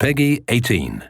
Peggy 18.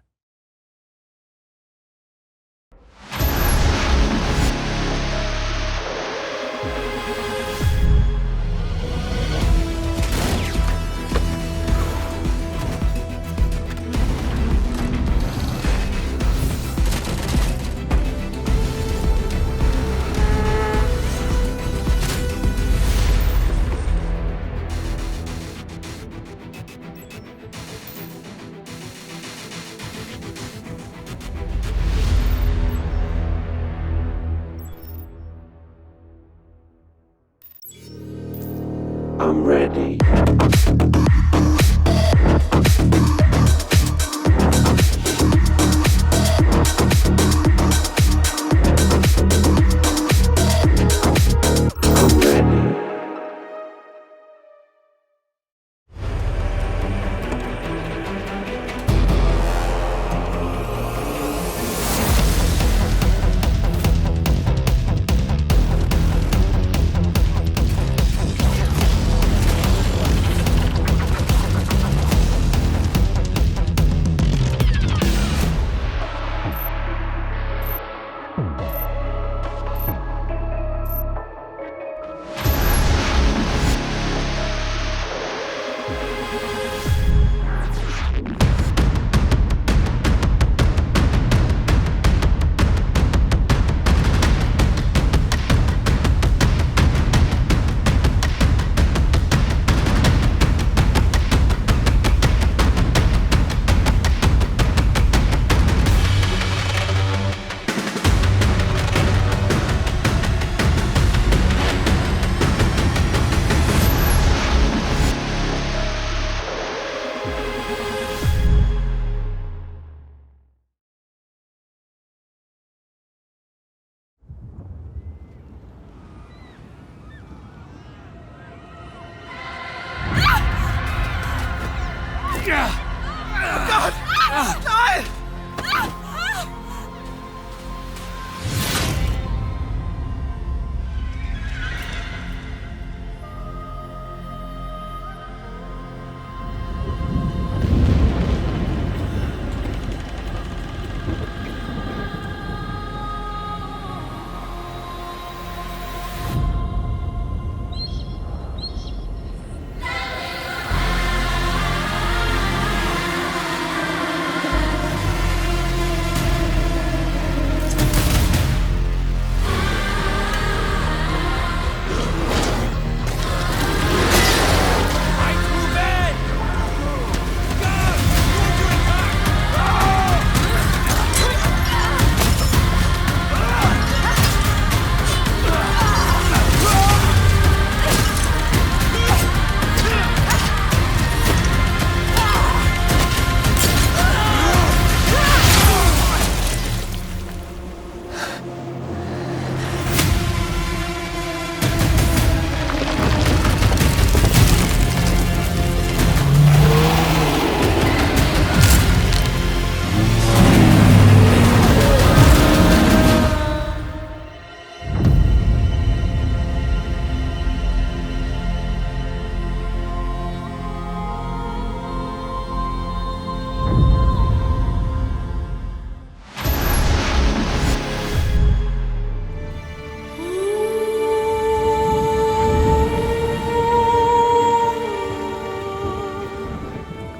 I'm ready. I'm ready.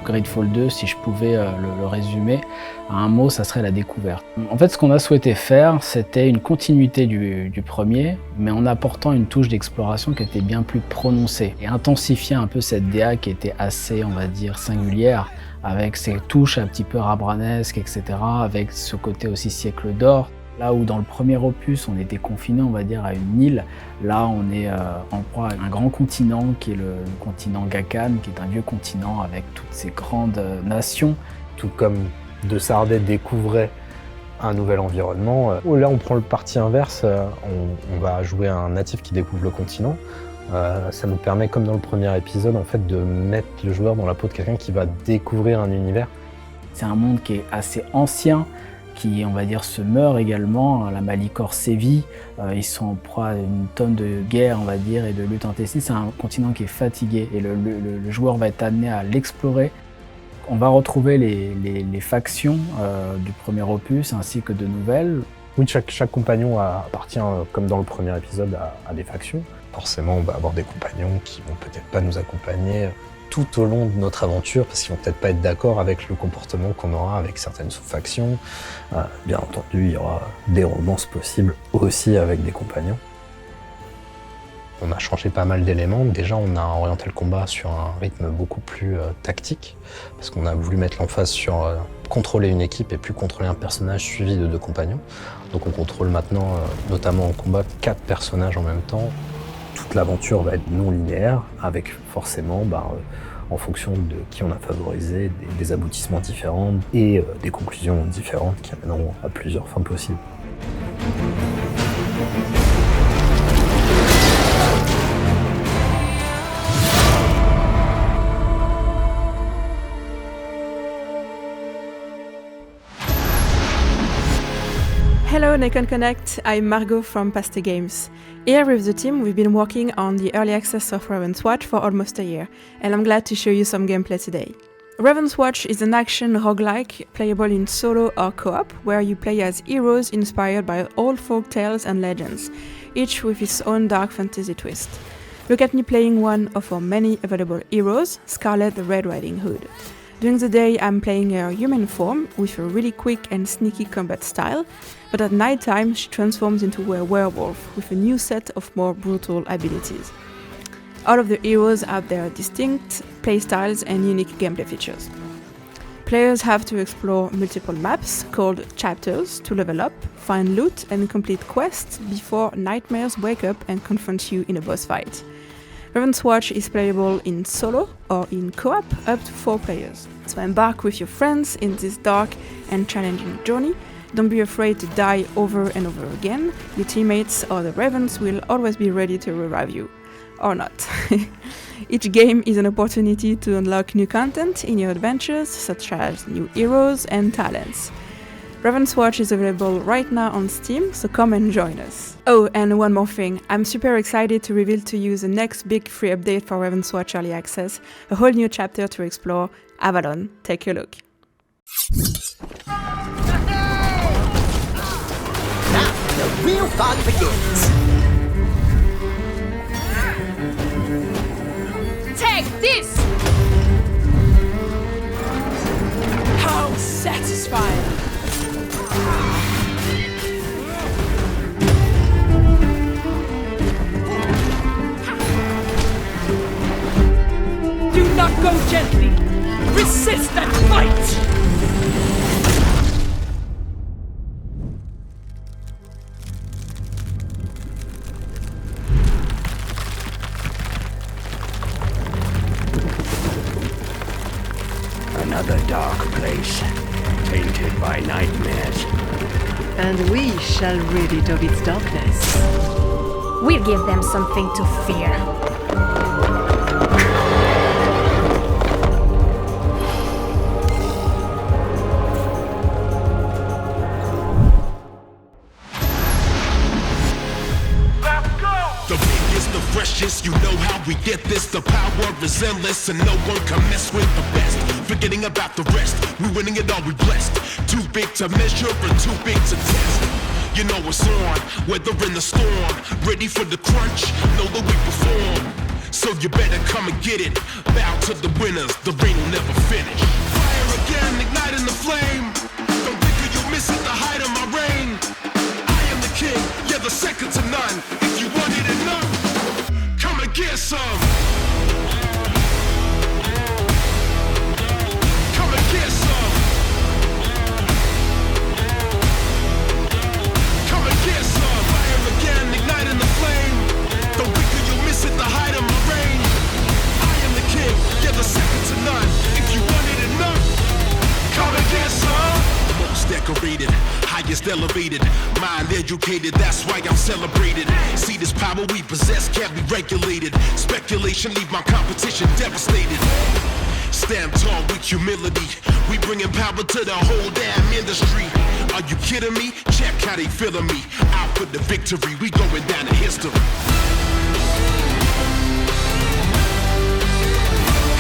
Gridfall 2, si je pouvais le résumer à un mot, ça serait la découverte. En fait, ce qu'on a souhaité faire, c'était une continuité du premier, mais en apportant une touche d'exploration qui était bien plus prononcée et intensifier un peu cette DA qui était assez, on va dire, singulière, avec ses touches un petit peu rabranesques, etc., avec ce côté aussi siècle d'or. Là où dans le premier opus, on était confiné, on va dire, à une île, là on est en proie à un grand continent qui est le continent Gakan, qui est un vieux continent avec toutes ces grandes nations. Tout comme De Sardet découvrait un nouvel environnement, là on prend le parti inverse, on va jouer un natif qui découvre le continent. Ça nous permet, comme dans le premier épisode, en fait, de mettre le joueur dans la peau de quelqu'un qui va découvrir un univers. C'est un monde qui est assez ancien, qui, on va dire, se meurt également. La Malicore sévit, ils sont en proie à une tonne de guerre, on va dire, et de lutte intestine. C'est un continent qui est fatigué et le joueur va être amené à l'explorer. On va retrouver les factions du premier opus ainsi que de nouvelles. Oui, chaque compagnon appartient, comme dans le premier épisode, à des factions. Forcément, on va avoir des compagnons qui vont peut-être pas nous accompagner tout au long de notre aventure, parce qu'ils vont peut-être pas être d'accord avec le comportement qu'on aura avec certaines sous-factions. Bien entendu, il y aura des romances possibles aussi avec des compagnons. On a changé pas mal d'éléments. Déjà, on a orienté le combat sur un rythme beaucoup plus tactique, parce qu'on a voulu mettre l'emphase sur contrôler une équipe et plus contrôler un personnage suivi de 2 compagnons. Donc on contrôle maintenant, notamment en combat, 4 personnages en même temps. Toute l'aventure va être non linéaire, avec forcément, en fonction de qui on a favorisé, des aboutissements différents et des conclusions différentes qui amèneront à plusieurs fins possibles. Hello Nikon Connect, I'm Margot from Pasta Games. Here with the team we've been working on the early access of Raven's Watch for almost a year, and I'm glad to show you some gameplay today. Raven's Watch is an action roguelike playable in solo or co-op, where you play as heroes inspired by old folk tales and legends, each with its own dark fantasy twist. Look at me playing one of our many available heroes, Scarlet the Red Riding Hood. During the day I'm playing her human form with a really quick and sneaky combat style, but at night time she transforms into a werewolf with a new set of more brutal abilities. All of the heroes have their distinct playstyles and unique gameplay features. Players have to explore multiple maps called chapters to level up, find loot and complete quests before nightmares wake up and confront you in a boss fight. Raven's Watch is playable in solo or in co-op up to 4 players. So embark with your friends in this dark and challenging journey. Don't be afraid to die over and over again. Your teammates or the Ravens will always be ready to revive you. Or not. Each game is an opportunity to unlock new content in your adventures, such as new heroes and talents. Raven's Watch is available right now on Steam, so come and join us. Oh, and one more thing, I'm super excited to reveal to you the next big free update for Raven's Watch Early Access, a whole new chapter to explore, Avalon. Take a look. Now, the real fun begins. Take this! How satisfying! Do not go gently! Resist and fight! Another dark place, tainted by nightmares. And we shall rid it of its darkness. We'll give them something to fear. The biggest, the freshest, you know how we get this. The power is endless and no one can mess with the best. Forgetting about the rest, we winning it all, we blessed. Too big to measure and too big to test. You know it's on, weather in the storm. Ready for the crunch, know that we perform. So you better come and get it. Bow to the winners, the rain will never finish. Fire again, igniting the flame. Don't think you'll miss it, the height of my reign. I am the king, you're the second to none. If you want it enough, come and get some. Come and get some. Come and get some. Fire again, igniting the flame. Don't think you'll miss it, the height of my reign. I am the king, you're the second to none. If you want it enough, come and get some. Most decorated, highest elevated, mind educated, that's why I'm celebrated. See this power we possess can't be regulated. Speculation leave my competition devastated. Stand tall with humility, we bringing power to the whole damn industry. Are you kidding me? Check how they feeling me. Out for the victory, we going down in history.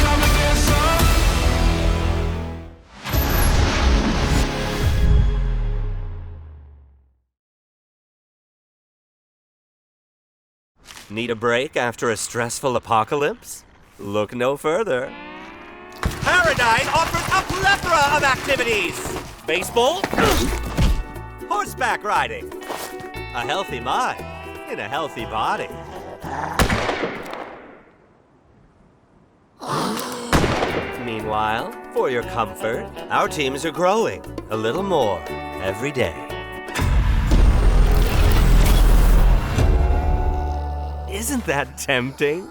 Come and get some. Need a break after a stressful apocalypse? Look no further. Paradise offers a plethora of activities. Baseball, horseback riding, a healthy mind in a healthy body. Meanwhile, for your comfort, our teams are growing a little more every day. Isn't that tempting?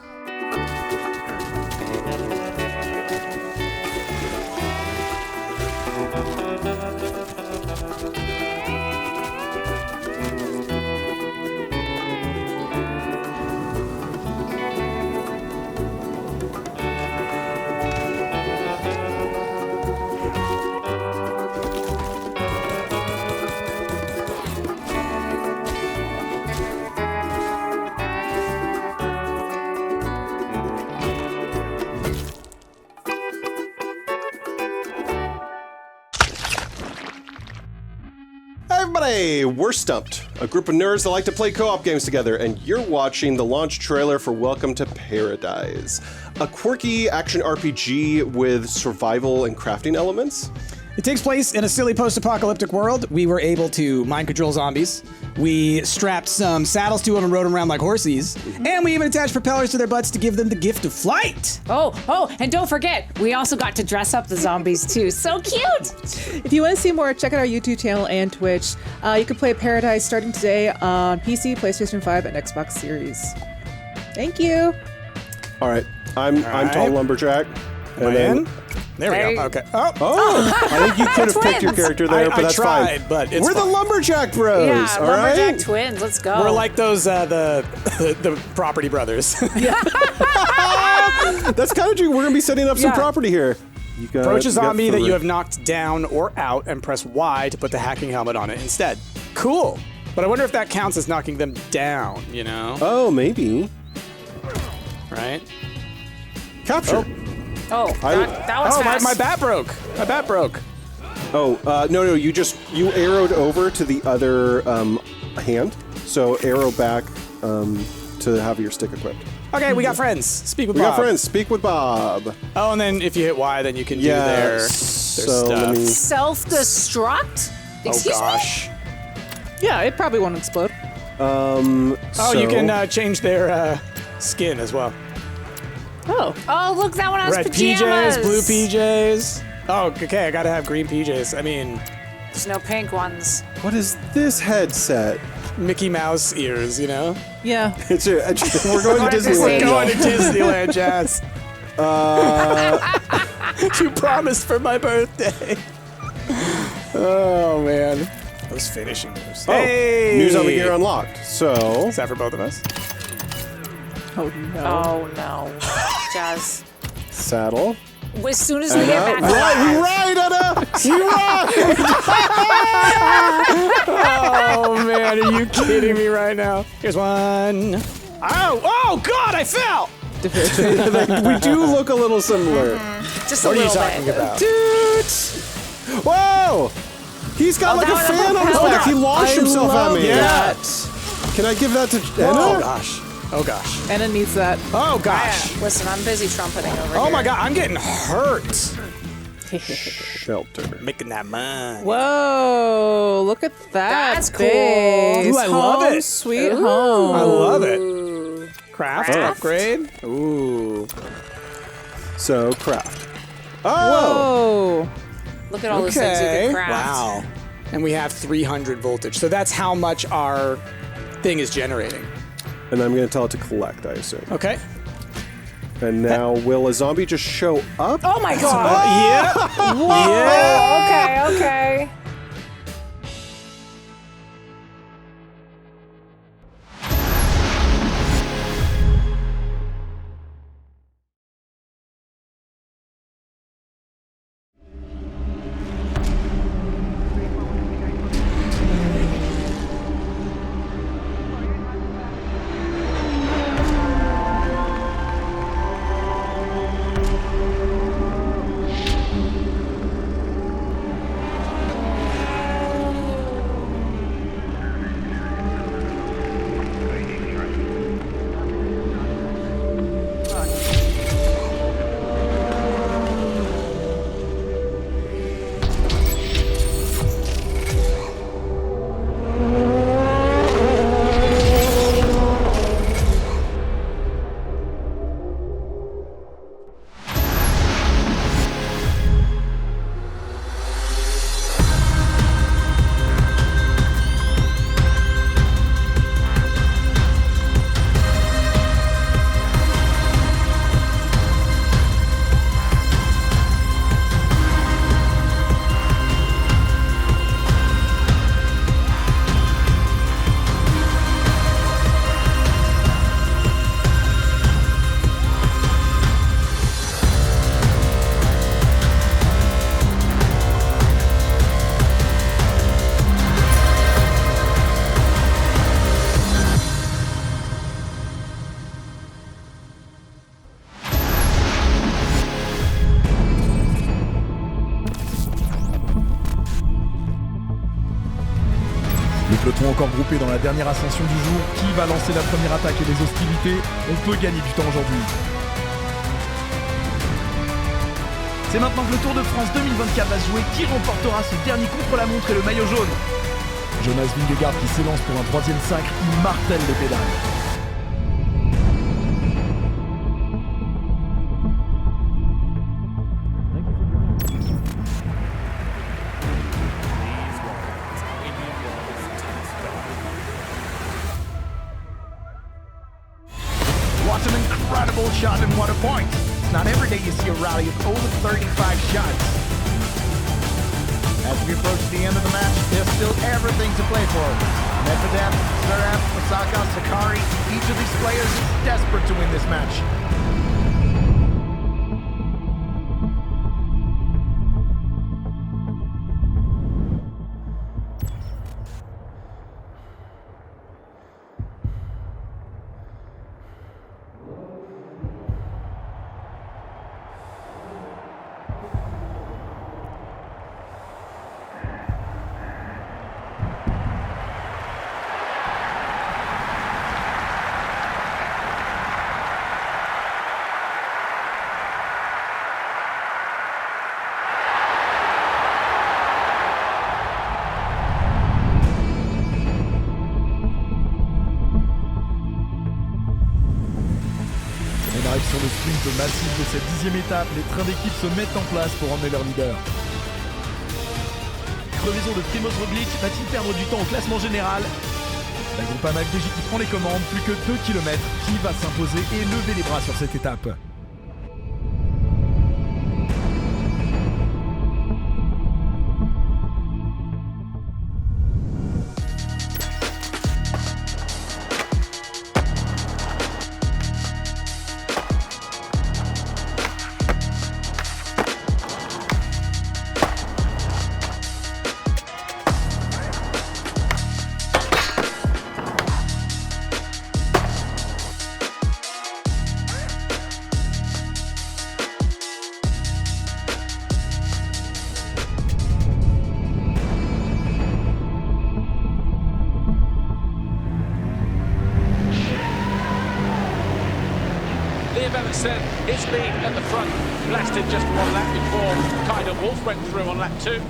Everybody, we're Stumped, a group of nerds that like to play co-op games together, and you're watching the launch trailer for Welcome to Paradise, a quirky action RPG with survival and crafting elements. It takes place in a silly post-apocalyptic world. We were able to mind control zombies. We strapped some saddles to them and rode them around like horses. And we even attached propellers to their butts to give them the gift of flight. Oh, and don't forget, we also got to dress up the zombies too. So cute! If you want to see more, check out our YouTube channel and Twitch. You can play Paradise starting today on PC, PlayStation 5, and Xbox Series. Thank you. All right, I'm Tall Lumberjack. And then there we go. Okay. Oh! I think you could have picked your character there, but that's tried, fine. But it's we're fine. the Lumberjack Bros. Yeah, all Lumberjack right? Twins. Let's go. We're like those the Property Brothers. That's kind of true. We're gonna be setting up some property here. Approach a zombie that you have knocked down or out and press Y to put the hacking helmet on it instead. Cool. But I wonder if that counts as knocking them down, you know? Oh, maybe. Right? Capture. That was fast. my bat broke. My bat broke. Oh, no, you arrowed over to the other hand. So arrow back to have your stick equipped. Okay, we got friends. Speak with We Bob. got friends. Speak with Bob. Oh, and then if you hit Y, then you can do their so stuff. Self-destruct? Excuse gosh. Yeah, it probably won't explode. You can change their skin as well. Oh, look, that one has Red pajamas. PJs, blue PJs. Oh, okay, I gotta have green PJs. I mean, There's no pink ones. What is this headset? Mickey Mouse ears, you know? Yeah. We're going to Disneyland. We're going to Disneyland, Jazz. You promised for my birthday. Oh, man. Those finishing moves. Hey! New zombie gear unlocked. So. Is that for both of us? Oh, no. Oh, no. Jazz. Saddle. As soon as we get back We ride, Anna! We ride! Oh, man, are you kidding me right now? Here's one. Oh, God, I fell! We do look a little similar. Just What a are you little talking bit. about? Dude! Whoa! He's got like a that was a fan on his propeller. back. He launched himself at me. Yeah. Can I give that to Anna? Oh, gosh. Oh, gosh. Anna needs that. Oh, gosh. Listen, I'm busy trumpeting over here. Oh, my God, I'm getting hurt. Shelter. Making that money. Whoa, look at that. That's cool. base. Ooh, I love Home it. Sweet Ooh. home. I love it. Craft upgrade. Ooh. So, craft. Oh! Whoa. Look at all those things you Okay. can craft. Wow. And we have 300 voltage. So that's how much our thing is generating. And I'm going to tell it to collect, I assume. Okay. And now, will a zombie just show up? Oh my god! Yeah. Yeah. Okay. sont encore groupés dans la dernière ascension du jour. Qui va lancer la première attaque et les hostilités? On peut gagner du temps aujourd'hui. C'est maintenant que le Tour de France 2024 va se jouer. Qui remportera ce dernier contre-la-montre et le maillot jaune? Jonas Vingegaard qui s'élance pour un 3e sacre, il martèle les pédales. What an incredible shot and what a point! It's not every day you see a rally of over 35 shots. As we approach the end of the match, there's still everything to play for. Medvedev, Zverev, Osaka, Sakari, each of these players is desperate to win this match. Sur le sprint massif de cette 10e étape, les trains d'équipe se mettent en place pour emmener leur leader. Crevaison de Primož Roglič va-t-il perdre du temps au classement général? La Groupama FDJ qui prend les commandes, plus que 2 km, qui va s'imposer et lever les bras sur cette étape? Said his lead at the front lasted just one lap before Kaido Wolf went through on lap 2.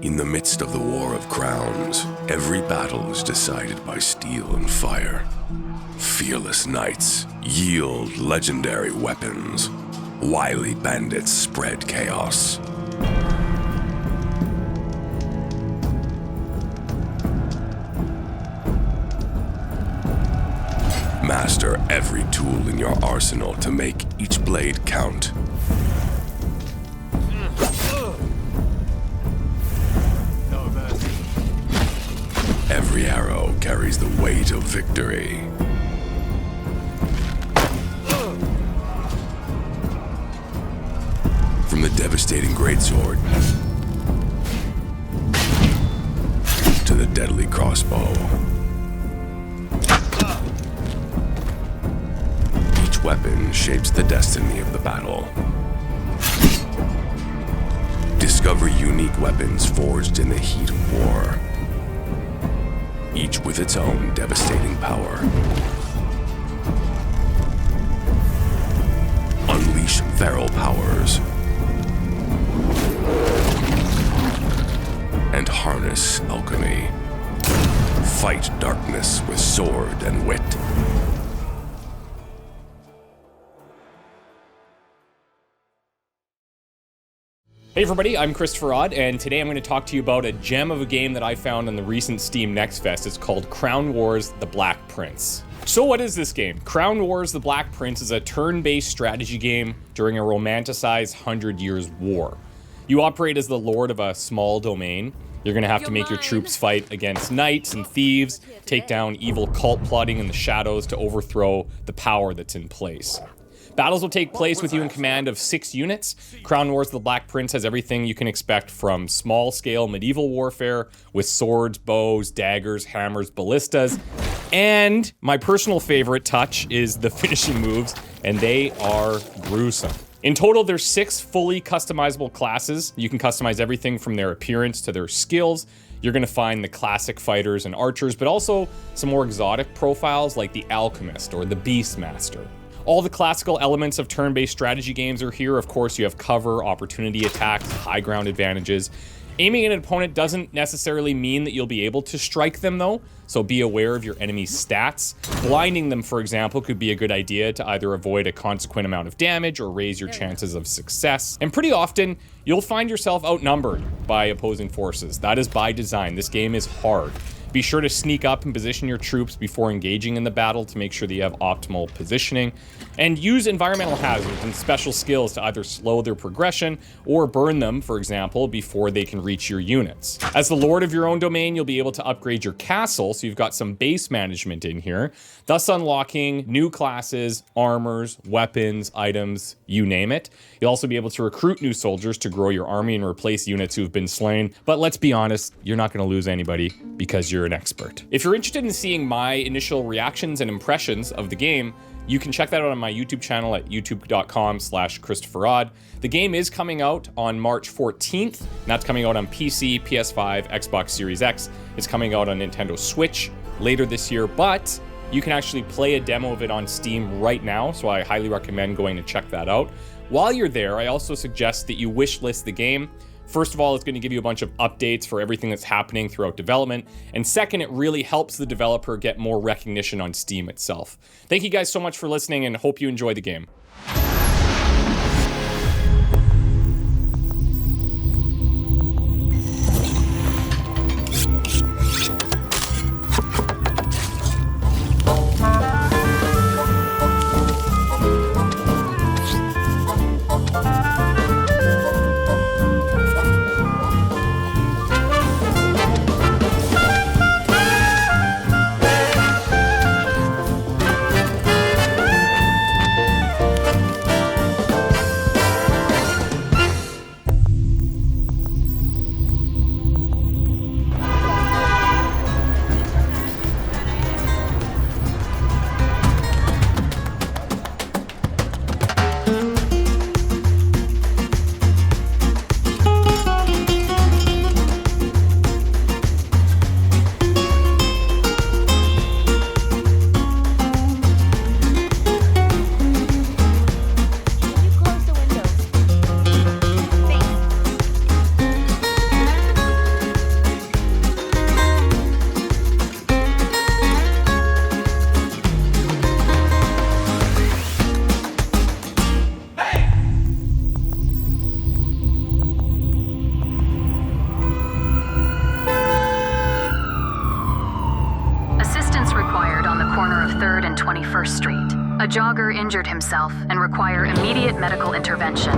In the midst of the War of Crowns, every battle is decided by steel and fire. Fearless knights yield legendary weapons. Wily bandits spread chaos. Master every tool in your arsenal to make each blade count. Every arrow carries the weight of victory. From the devastating greatsword to the deadly crossbow, each weapon shapes the destiny of the battle. Discover unique weapons forged in the heat of war, each with its own devastating power. Unleash feral powers and harness alchemy. Fight darkness with sword and wit. Hey everybody, I'm Christopher Odd, and today I'm going to talk to you about a gem of a game that I found on the recent Steam Next Fest. It's called Crown Wars: The Black Prince. So what is this game? Crown Wars: The Black Prince is a turn-based strategy game during a romanticized 100 Years' War. You operate as the lord of a small domain, You're gonna have to make your troops fight against knights and thieves, take down evil cult plotting in the shadows to overthrow the power that's in place. Battles will take place with you in command of 6 units. Crown Wars: The Black Prince has everything you can expect from small-scale medieval warfare with swords, bows, daggers, hammers, ballistas, and my personal favorite touch is the finishing moves, and they are gruesome. In total, there's 6 fully customizable classes. You can customize everything from their appearance to their skills. You're gonna find the classic fighters and archers, but also some more exotic profiles like the Alchemist or the Beastmaster. All the classical elements of turn-based strategy games are here. Of course, you have cover, opportunity attacks, high ground advantages. Aiming at an opponent doesn't necessarily mean that you'll be able to strike them though, so be aware of your enemy's stats. Blinding them, for example, could be a good idea to either avoid a consequent amount of damage or raise your chances of success. And pretty often, you'll find yourself outnumbered by opposing forces. That is by design. This game is hard. Be sure to sneak up and position your troops before engaging in the battle to make sure that you have optimal positioning. And use environmental hazards and special skills to either slow their progression or burn them, for example, before they can reach your units. As the lord of your own domain, you'll be able to upgrade your castle, so you've got some base management in here, thus unlocking new classes, armors, weapons, items, you name it. You'll also be able to recruit new soldiers to grow your army and replace units who've been slain. But let's be honest, you're not going to lose anybody because you're an expert. If you're interested in seeing my initial reactions and impressions of the game, you can check that out on my YouTube channel at youtube.com/ChristopherOdd. The game is coming out on March 14th, and that's coming out on PC, PS5, Xbox Series X. It's coming out on Nintendo Switch later this year, but you can actually play a demo of it on Steam right now, so I highly recommend going to check that out. While you're there, I also suggest that you wishlist the game. First of all, it's going to give you a bunch of updates for everything that's happening throughout development. And second, it really helps the developer get more recognition on Steam itself. Thank you guys so much for listening and hope you enjoy the game. A jogger injured himself and require immediate medical intervention.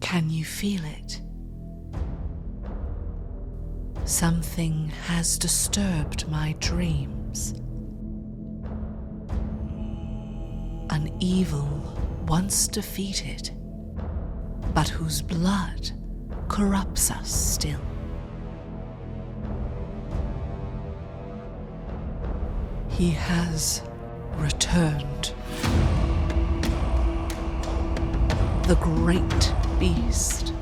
Can you feel it? Something has disturbed my dreams. An evil once defeated, but whose blood corrupts us still. He has returned. The great beast,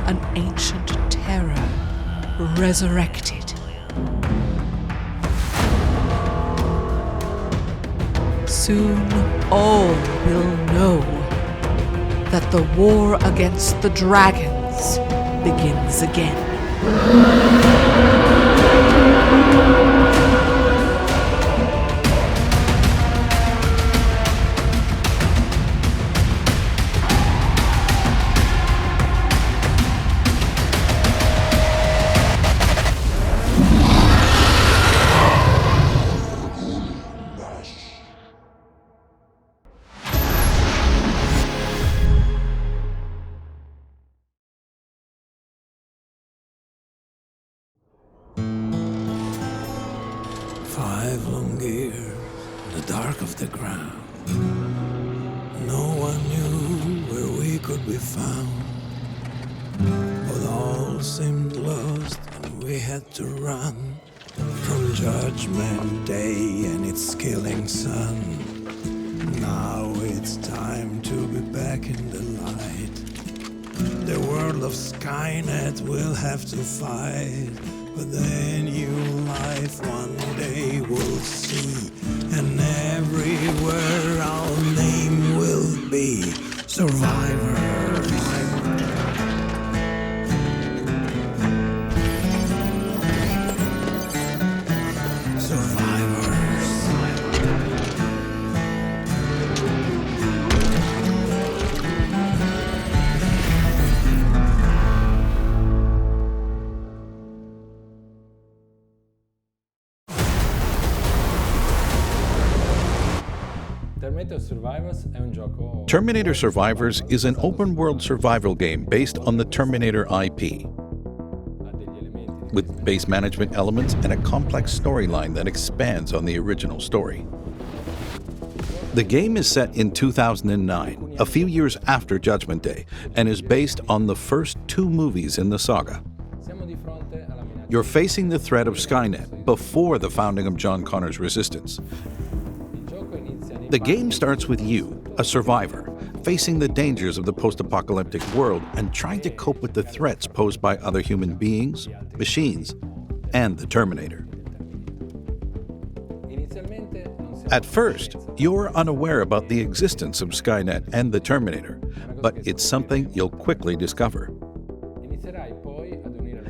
an ancient terror resurrected. Soon all will know that the war against the dragons begins again. Five long years in the dark of the ground. No one knew where we could be found. But all seemed lost and we had to run from Judgment Day and its killing sun. Now it's time to be back in the light. The world of Skynet will have to fight. But then new life one day we'll see, and everywhere our name will be Survivors. Terminator Survivors is an open-world survival game based on the Terminator IP, with base management elements and a complex storyline that expands on the original story. The game is set in 2009, a few years after Judgment Day, and is based on the first two movies in the saga. You're facing the threat of Skynet before the founding of John Connor's Resistance. The game starts with you, a survivor, facing the dangers of the post-apocalyptic world and trying to cope with the threats posed by other human beings, machines, and the Terminator. At first, you're unaware about the existence of Skynet and the Terminator, but it's something you'll quickly discover.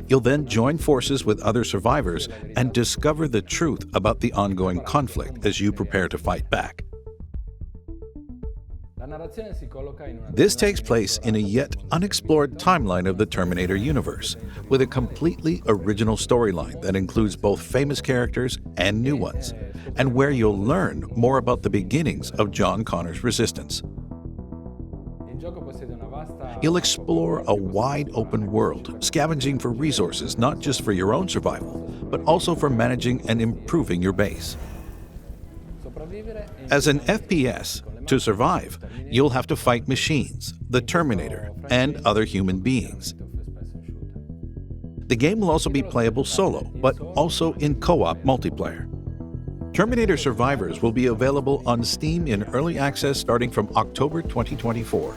You'll then join forces with other survivors and discover the truth about the ongoing conflict as you prepare to fight back. This takes place in a yet unexplored timeline of the Terminator universe, with a completely original storyline that includes both famous characters and new ones, and where you'll learn more about the beginnings of John Connor's Resistance. You'll explore a wide open world, scavenging for resources not just for your own survival, but also for managing and improving your base. As an FPS, to survive, you'll have to fight machines, the Terminator, and other human beings. The game will also be playable solo, but also in co-op multiplayer. Terminator Survivors will be available on Steam in early access starting from October 2024.